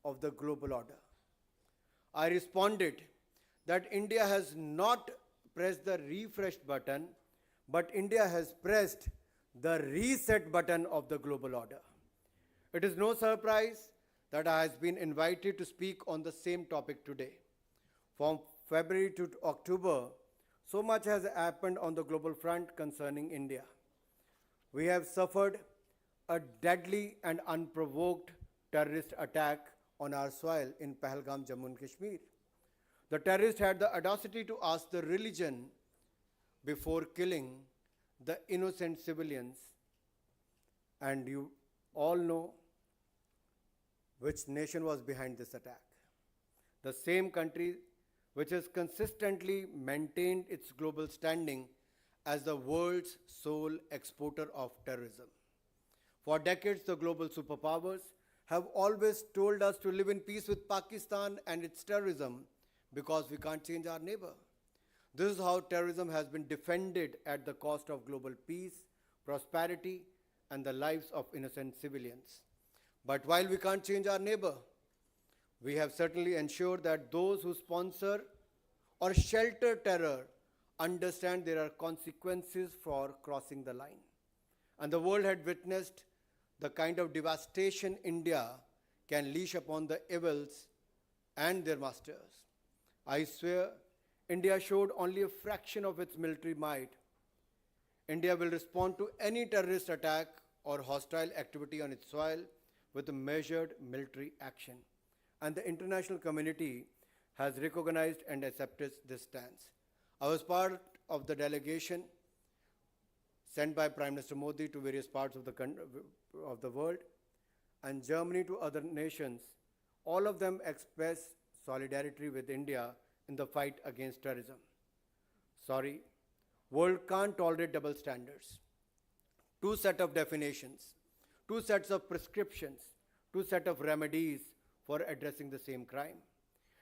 of the global order. I responded that India has not pressed the refresh button, but India has pressed the reset button of the global order. It is no surprise that I have been invited to speak on the same topic today. From February to October, so much has happened on the global front concerning India. We have suffered a deadly and unprovoked terrorist attack on our soil in Pahalgam, Jammu and Kashmir. The terrorists had the audacity to ask the religion before killing the innocent civilians, and you all know which nation was behind this attack. The same country which has consistently maintained its global standing as the world's sole exporter of terrorism. For decades, the global superpowers have always told us to live in peace with Pakistan and its terrorism because we can't change our neighbor. This is how terrorism has been defended at the cost of global peace, prosperity, and the lives of innocent civilians. But while we can't change our neighbor, we have certainly ensured that those who sponsor or shelter terror understand there are consequences for crossing the line. And the world had witnessed the kind of devastation India can leash upon the evils and their masters. I swear, India showed only a fraction of its military might. India will respond to any terrorist attack or hostile activity on its soil with a measured military action. And the international community has recognized and accepted this stance. I was part of the delegation sent by Prime Minister Modi to various parts of the world, and Germany to other nations. All of them expressed solidarity with India in the fight against terrorism. Sorry, world can't tolerate double standards. Two sets of definitions, two sets of prescriptions, two sets of remedies for addressing the same crime.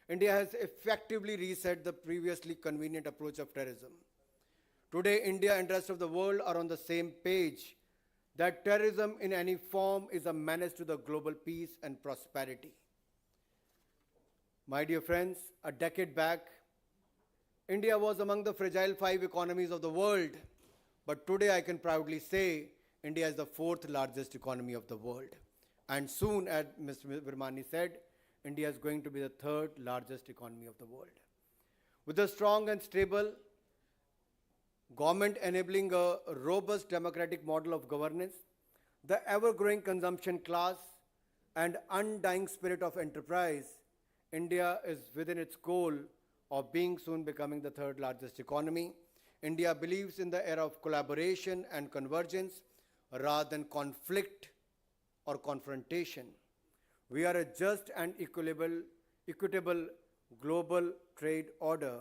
India has effectively reset the previously convenient approach of terrorism. Today, India and the rest of the world are on the same page that terrorism in any form is a menace to the global peace and prosperity. My dear friends, a decade back, India was among the fragile 5 economies of the world, but today I can proudly say India is the 4th largest economy of the world. And soon, as Mr. Virmani said, India is going to be the 3rd largest economy of the world. With a strong and stable government enabling a robust democratic model of governance, the ever-growing consumption class, and undying spirit of enterprise, India is within its goal of being soon becoming the 3rd largest economy. India believes in the era of collaboration and convergence rather than conflict or confrontation. We are a just and equitable global trade order.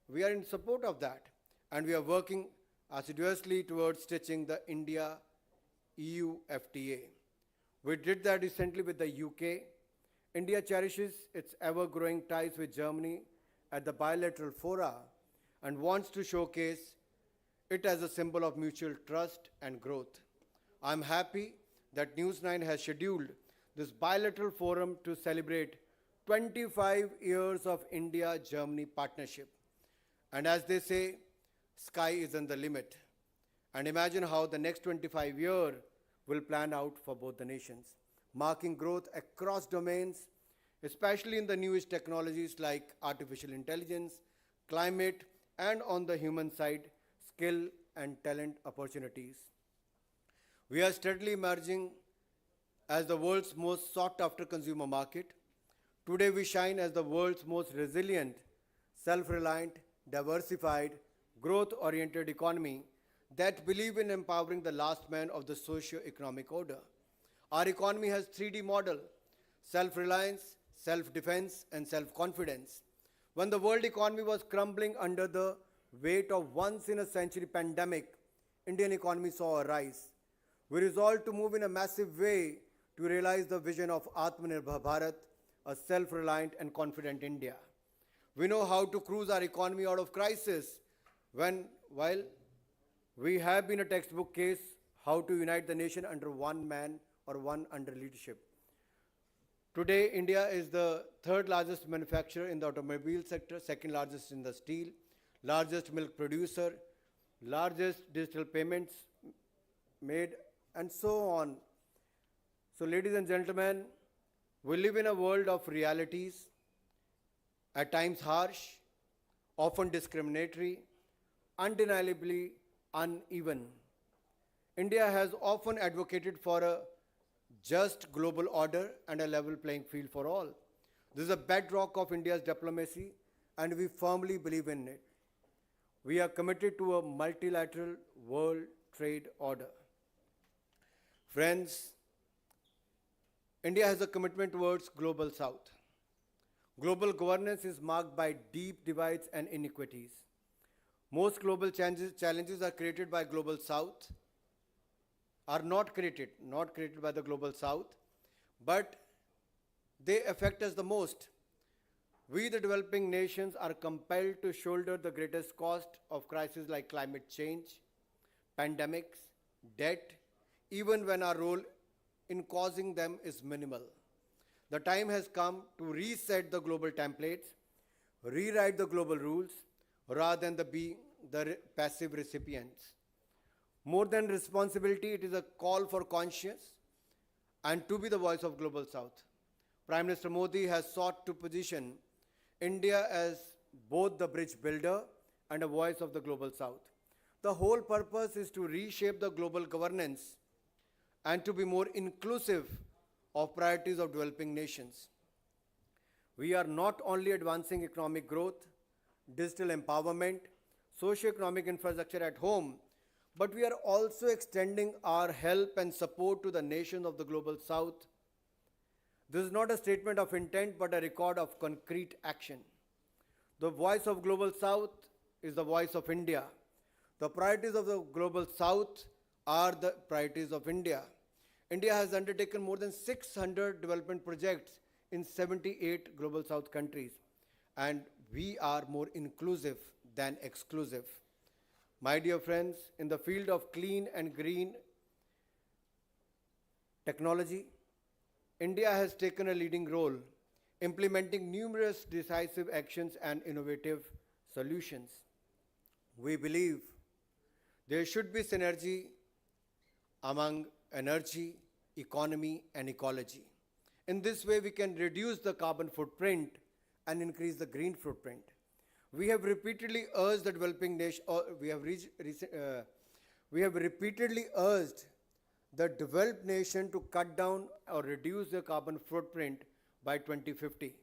We are in support of that, and we are working assiduously towards stitching the India-EU FTA. We did that recently with the UK. India cherishes its ever-growing ties with Germany at the bilateral fora and wants to showcase it as a symbol of mutual trust and growth. I'm happy that News9 has scheduled this bilateral forum to celebrate 25 years of India-Germany partnership. And as they say, sky isn't the limit. And imagine how the next 25 years will plan out for both the nations, marking growth across domains, especially in the newest technologies like artificial intelligence, climate, and on the human side, skill and talent opportunities. We are steadily emerging as the world's most sought-after consumer market. Today we shine as the world's most resilient, self-reliant, diversified, growth-oriented economy that believes in empowering the last man of the socio-economic order. Our economy has 3D model: self-reliance, self-defense, and self-confidence. When the world economy was crumbling under the weight of once-in-a-century pandemic, Indian economy saw a rise. We resolved to move in a massive way to realize the vision of Atmanirbhar Bharat, a self-reliant and confident India. We know how to cruise our economy out of crisis while we have been a textbook case how to unite the nation under one man or one under leadership. Today, India is the third largest manufacturer in the automobile sector, second largest in the steel, largest milk producer, largest digital payments made, and so on. So, ladies and gentlemen, we live in a world of realities, at times harsh, often discriminatory, undeniably uneven. India has often advocated for a just global order and a level playing field for all. This is a bedrock of India's diplomacy, and we firmly believe in it. We are committed to a multilateral world trade order. Friends, India has a commitment towards Global South. Global governance is marked by deep divides and inequities. Most global challenges are created by Global South, are not created by the Global South, but they affect us the most. We, the developing nations, are compelled to shoulder the greatest cost of crises like climate change, pandemics, debt, even when our role in causing them is minimal. The time has come to reset the global templates, rewrite the global rules, rather than being the passive recipients. More than responsibility, it is a call for conscience and to be the voice of Global South. Prime Minister Modi has sought to position India as both the bridge builder and a voice of the Global South. The whole purpose is to reshape the global governance and to be more inclusive of priorities of developing nations. We are not only advancing economic growth, digital empowerment, socio-economic infrastructure at home, but we are also extending our help and support to the nations of the Global South. This is not a statement of intent, but a record of concrete action. The voice of Global South is the voice of India. The priorities of the Global South are the priorities of India. India has undertaken more than 600 development projects in 78 Global South countries, and we are more inclusive than exclusive. My dear friends, in the field of clean and green technology, India has taken a leading role, implementing numerous decisive actions and innovative solutions. We believe there should be synergy among energy, economy, and ecology. In this way, we can reduce the carbon footprint and increase the green footprint. We have repeatedly urged the developing nation, we have repeatedly urged the developed nation to cut down or reduce their carbon footprint by 2050.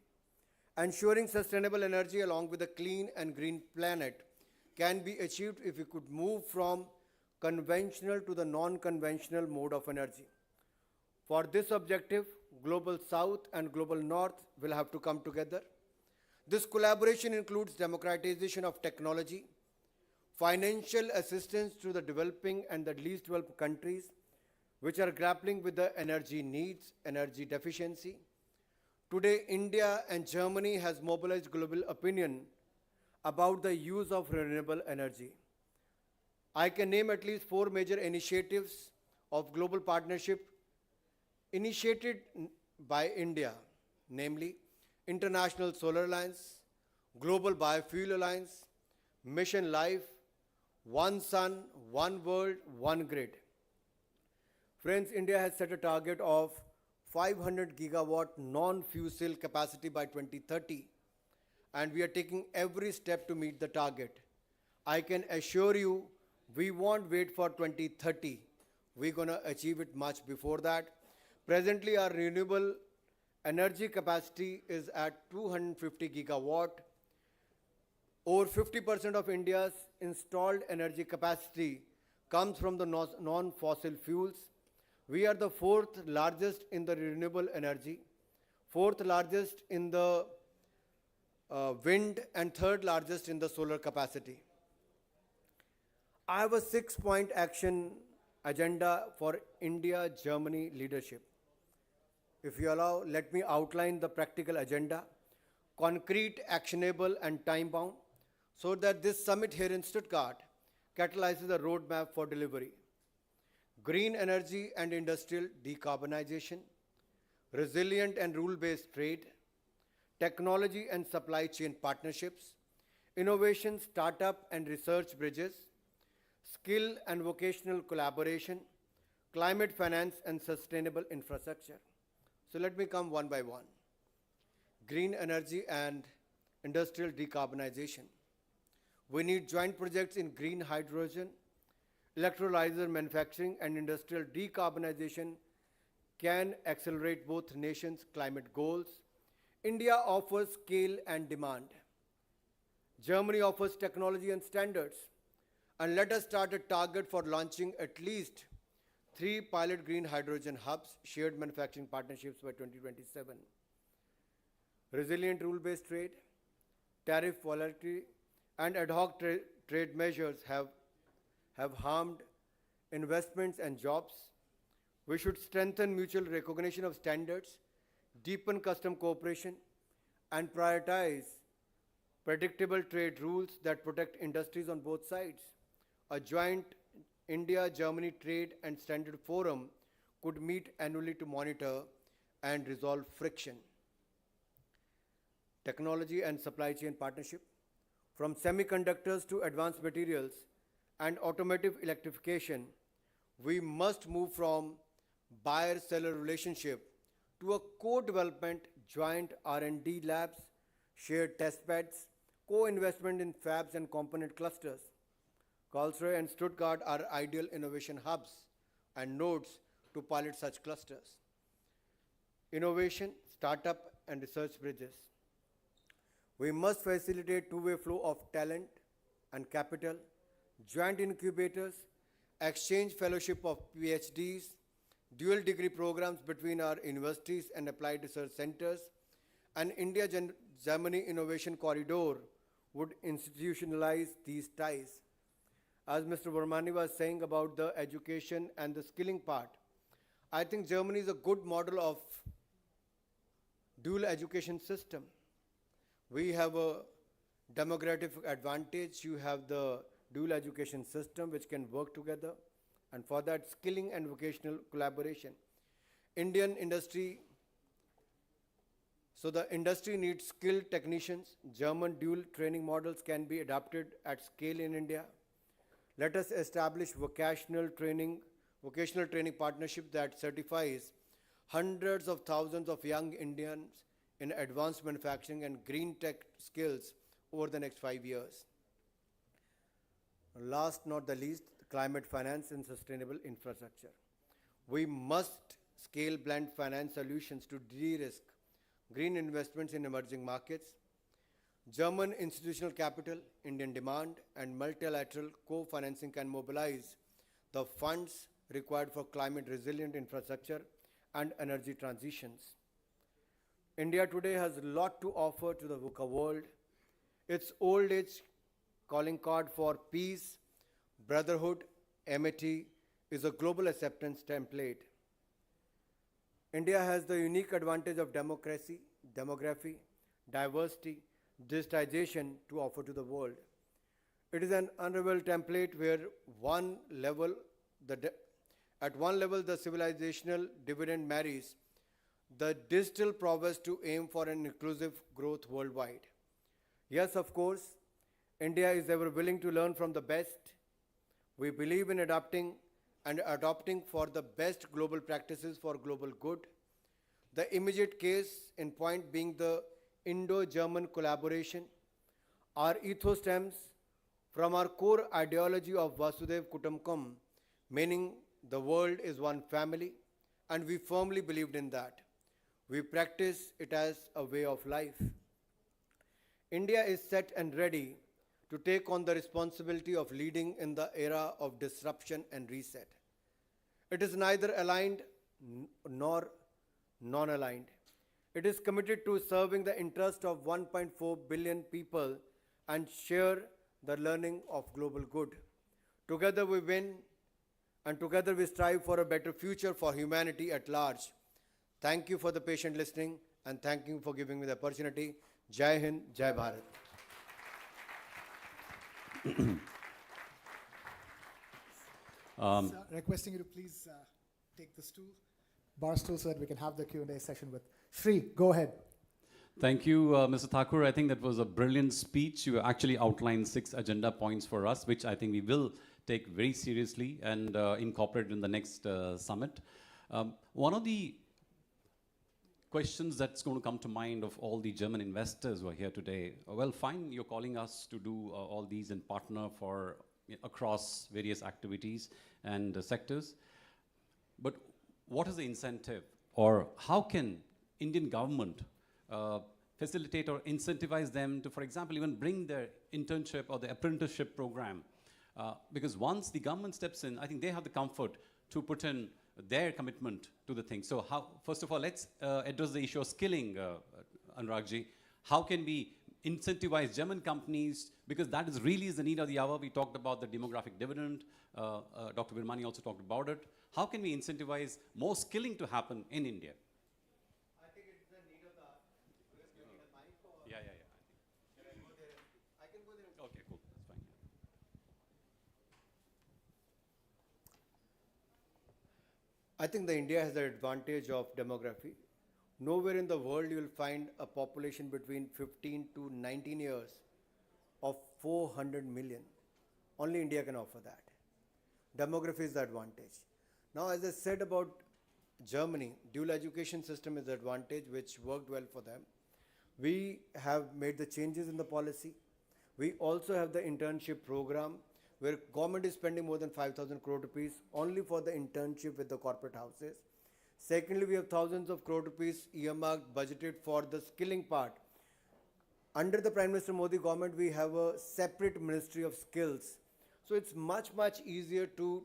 Ensuring sustainable energy along with a clean and green planet can be achieved if we could move from conventional to the non-conventional mode of energy. For this objective, Global South and Global North will have to come together. This collaboration includes democratization of technology, financial assistance to the developing and the least developed countries, which are grappling with the energy needs, energy deficiency. Today, India and Germany has mobilized global opinion about the use of renewable energy. I can name at least 4 major initiatives of global partnership initiated by India, namely International Solar Alliance, Global Biofuel Alliance, Mission Life, One Sun, One World, One Grid. Friends, India has set a target of 500 gigawatt non-fossil capacity by 2030, and we are taking every step to meet the target. I can assure you, we won't wait for 2030. We're going to achieve it much before that. Presently, our renewable energy capacity is at 250 gigawatt. Over 50% of India's installed energy capacity comes from the non-fossil fuels. We are the 4th largest in the renewable energy, 4th largest in the wind, and 3rd largest in the solar capacity. I have a 6-point action agenda for India-Germany leadership. If you allow, let me outline the practical agenda, concrete, actionable, and time-bound, so that this summit here in Stuttgart catalyzes a roadmap for delivery. Green energy and industrial decarbonization, resilient and rule-based trade, technology and supply chain partnerships, innovation, startup and research bridges, skill and vocational collaboration, climate finance and sustainable infrastructure. So let me come one by one. Green energy and industrial decarbonization. We need joint projects in green hydrogen, electrolyzer manufacturing and industrial decarbonization can accelerate both nations' climate goals. India offers scale and demand. Germany offers technology and standards. And let us start a target for launching at least 3 pilot green hydrogen hubs, shared manufacturing partnerships by 2027. Resilient rule-based trade, tariff volatility, and ad hoc trade measures have harmed investments and jobs. We should strengthen mutual recognition of standards, deepen custom cooperation, and prioritize predictable trade rules that protect industries on both sides. A joint India-Germany Trade and Standard Forum could meet annually to monitor and resolve friction. Technology and supply chain partnership. From semiconductors to advanced materials and automotive electrification, we must move from buyer-seller relationship to a co-development, joint R&D labs, shared test beds, co-investment in fabs and component clusters. Karlsruhe and Stuttgart are ideal innovation hubs and nodes to pilot such clusters. Innovation, startup, and research bridges. We must facilitate two-way flow of talent and capital, joint incubators, exchange fellowship of PhDs, dual degree programs between our universities and applied research centers, and India-Germany Innovation Corridor would institutionalize these ties. As Mr. Varmani was saying about the education and the skilling part, I think Germany is a good model of dual education system. We have a demographic advantage. You have the dual education system which can work together, and for that skilling and vocational collaboration. Indian industry, so the industry needs skilled technicians. German dual training models can be adapted at scale in India. Let us establish vocational training partnership that certifies hundreds of thousands of young Indians in advanced manufacturing and green tech skills over the next 5 years. Last not the least, climate finance and sustainable infrastructure. We must scale blend finance solutions to de-risk green investments in emerging markets. German institutional capital, Indian demand, and multilateral co-financing can mobilize the funds required for climate resilient infrastructure and energy transitions. India today has a lot to offer to the VUCA world. Its old age calling card for peace, brotherhood, amity is a global acceptance template. India has the unique advantage of democracy, demography, diversity, digitization to offer to the world. It is an unrivaled template where at one level the civilizational dividend marries the digital prowess to aim for an inclusive growth worldwide. Yes, of course, India is ever willing to learn from the best. We believe in adopting for the best global practices for global good. The immediate case in point being the Indo-German collaboration. Our ethos stems from our core ideology of Vasudev Kutumbakam, meaning the world is one family, and we firmly believed in that. We practice it as a way of life. India is set and ready to take on the responsibility of leading in the era of disruption and reset. It is neither aligned nor non-aligned. It is committed to serving the interest of 1.4 billion people and share the learning of global good. Together we win, and together we strive for a better future for humanity at large. Thank you for the patient listening, and thank you for giving me the opportunity. Jai Hind, Jai Bharat. Requesting you to please take the stool. barstool so that we can have the Q&A session with Shri. Go ahead. Thank you, Mr. Thakur. I think that was a brilliant speech. You actually outlined 6 agenda points for us, which I think we will take very seriously and incorporate in the next summit. One of the questions that's going to come to mind of all the German investors who are here today, well, fine, you're calling us to do all these and partner for across various activities and sectors, but what is the incentive, or how can Indian government facilitate or incentivize them to, for example, even bring their internship or the apprenticeship program? Because once the government steps in, I think they have the comfort to put in their commitment to the thing. So how, first of all, let's address the issue of skilling, Anuragji. How can we incentivize German companies, because that is really the need of the hour. We talked about the demographic dividend. Dr. Virmani also talked about it. How can we incentivize more skilling to happen in India? I think it's the need of the hour. Do you need a mic or? Yeah. Can I go there? I can go there. Okay, cool. That's fine. I think the India has the advantage of demography. Nowhere in the world you will find a population between 15 to 19 years of 400 million. Only India can offer that. Demography is the advantage. Now, as I said about Germany, dual education system is the advantage which worked well for them. We have made the changes in the policy. We also have the internship program where government is spending more than 5,000 crore rupees only for the internship with the corporate houses. Secondly, we have thousands of crore rupees earmarked, budgeted for the skilling part. Under the Prime Minister Modi government, we have a separate Ministry of Skills. So it's much easier to,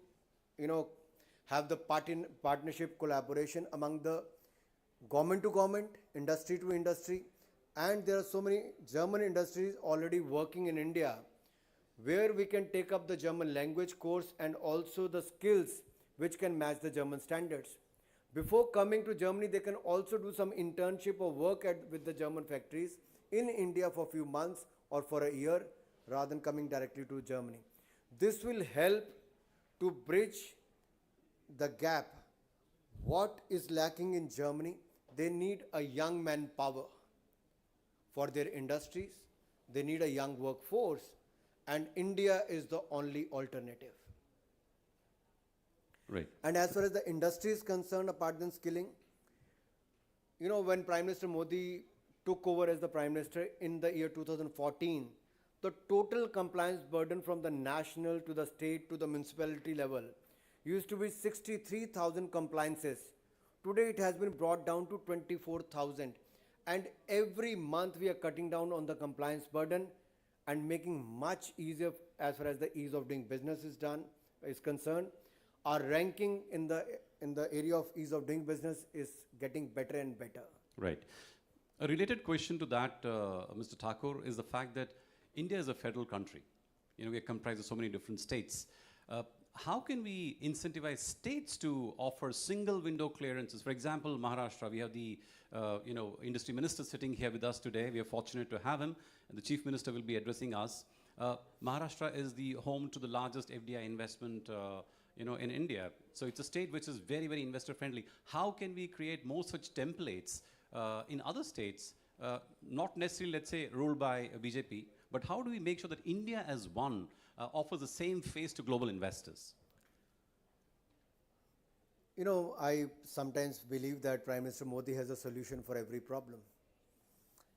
have the partnership collaboration among the government to government, industry to industry. And there are so many German industries already working in India where we can take up the German language course and also the skills which can match the German standards. Before coming to Germany, they can also do some internship or work with the German factories in India for a few months or for a year rather than coming directly to Germany. This will help to bridge the gap. What is lacking in Germany? They need a young manpower for their industries. They need a young workforce, and India is the only alternative. Right. And as far as the industry is concerned, apart than skilling, when Prime Minister Modi took over as the Prime Minister in the year 2014, the total compliance burden from the national to the state to the municipality level used to be 63,000 compliances. Today it has been brought down to 24,000. And every month we are cutting down on the compliance burden and making much easier as far as the ease of doing business is concerned. Our ranking in the area of ease of doing business is getting better and better. Right. A related question to that, Mr. Thakur, is the fact that India is a federal country. We are comprised of so many different states. How can we incentivize states to offer single window clearances? For example, Maharashtra, we have the industry minister sitting here with us today. We are fortunate to have him, and the chief minister will be addressing us. Maharashtra is the home to the largest FDI investment in India. So it's a state which is very, very investor friendly. How can we create more such templates in other states, not necessarily, let's say, ruled by BJP, but how do we make sure that India as one offers the same face to global investors? I sometimes believe that Prime Minister Modi has a solution for every problem.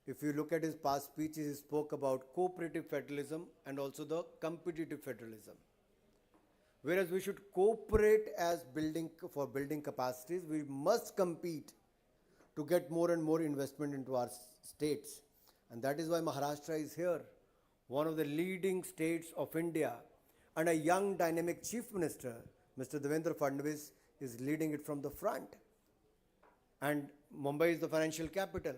If you look at his past speeches, he spoke about cooperative federalism and also the competitive federalism. Whereas we should cooperate as building capacities, we must compete to get more and more investment into our states. And that is why Maharashtra is here, one of the leading states of India. And a young dynamic chief minister, Mr. Devendra Fadnavis, is leading it from the front. And Mumbai is the financial capital.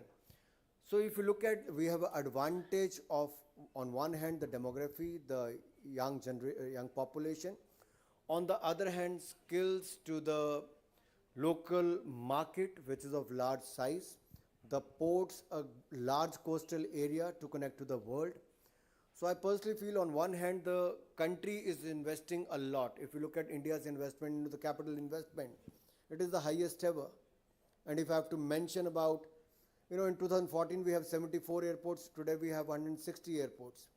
So if you look at, we have an advantage of, on one hand, the demography, the young population. On the other hand, skills to the local market, which is of large size. The ports, a large coastal area to connect to the world. So I personally feel on one hand, the country is investing a lot. If you look at India's investment into the capital investment, it is the highest ever. And if I have to mention about, in 2014 we have 74 airports, today we have 160 airports.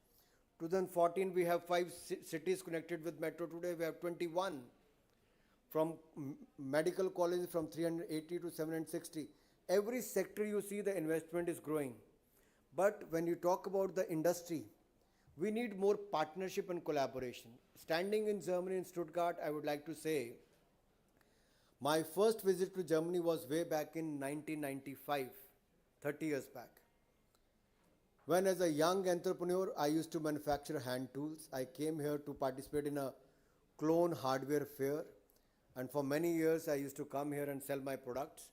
2014 we have 5 cities connected with metro, today we have 21. From medical colleges from 380 to 760. Every sector you see the investment is growing. But when you talk about the industry, we need more partnership and collaboration. Standing in Germany, in Stuttgart, I would like to say, my first visit to Germany was way back in 1995, 30 years back. When as a young entrepreneur, I used to manufacture hand tools. I came here to participate in a clone hardware fair. And for many years, I used to come here and sell my products.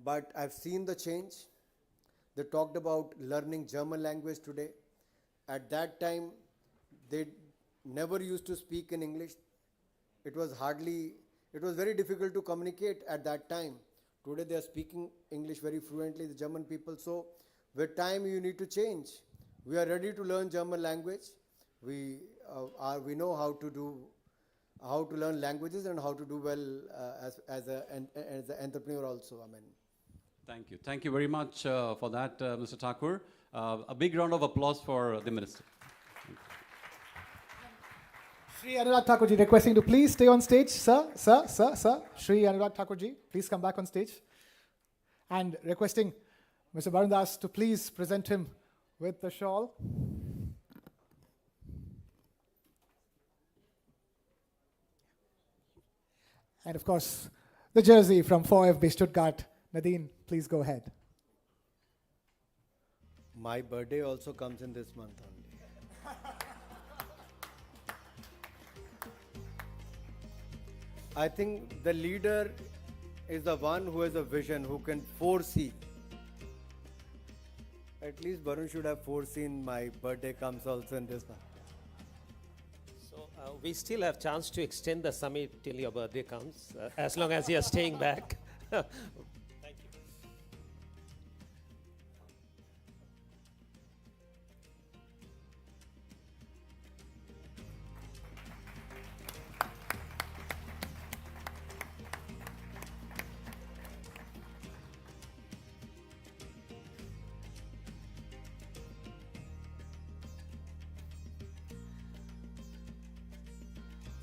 But I've seen the change. They talked about learning German language today. At that time, they never used to speak in English. It was very difficult to communicate at that time. Today, they are speaking English very fluently, the German people. So, with time, you need to change. We are ready to learn German language. We know how to learn languages and how to do well as an entrepreneur also. Thank you. Thank you very much for that, Mr. Thakur. A big round of applause for the Minister. Shri Anurag Thakurji, requesting to please stay on stage. Sir. Shri Anurag Thakurji, please come back on stage. And requesting Mr. Varun Das to please present him with the shawl. And of course, the jersey from 4FB Stuttgart. Nadine, please go ahead. My birthday also comes in this month only. I think the leader is the one who has a vision, who can foresee. At least Varun should have foreseen my birthday comes also in this month. We still have chance to extend the summit till your birthday comes, as long as you are staying back.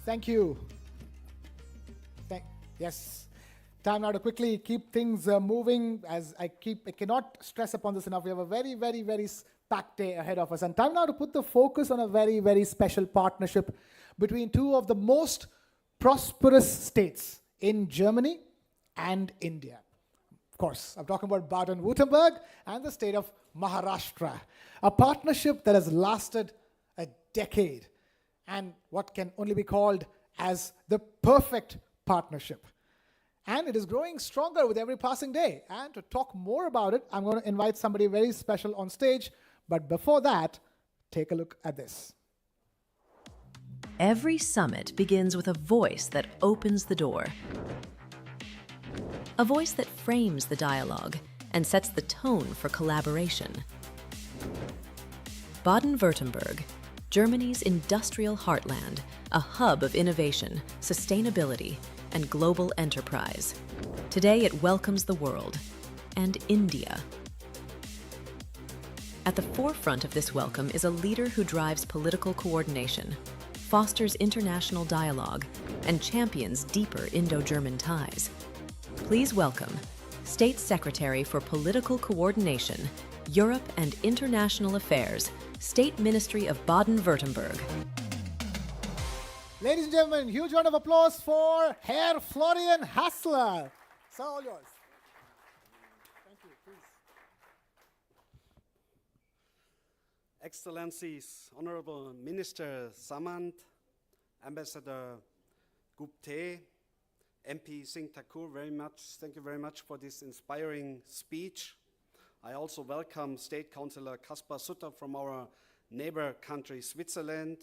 Thank you. Thank you. Yes. Time now to quickly keep things moving. As I cannot stress upon this enough. We have a very, very, very packed day ahead of us. And time now to put the focus on a very, very special partnership between two of the most prosperous states in Germany and India. Of course, I'm talking about Baden-Württemberg and the state of Maharashtra. A partnership that has lasted a decade. And what can only be called as the perfect partnership. And it is growing stronger with every passing day. And to talk more about it, I'm going to invite somebody very special on stage. But before that, take a look at this. Every summit begins with a voice that opens the door. A voice that frames the dialogue and sets the tone for collaboration. Baden-Württemberg, Germany's industrial heartland, a hub of innovation, sustainability, and global enterprise. Today it welcomes the world and India. At the forefront of this welcome is a leader who drives political coordination, fosters international dialogue, and champions deeper Indo-German ties. Please welcome State Secretary for Political Coordination, Europe and International Affairs, State Ministry of Baden-Württemberg. Ladies and gentlemen, huge round of applause for Herr Florian Hassler. It's all yours. Thank you, please. Excellencies, Honorable Minister Samant, Ambassador Gupte, MP Singh Thakur, thank you very much for this inspiring speech. I also welcome State Councillor Kaspar Sutter from our neighbor country, Switzerland.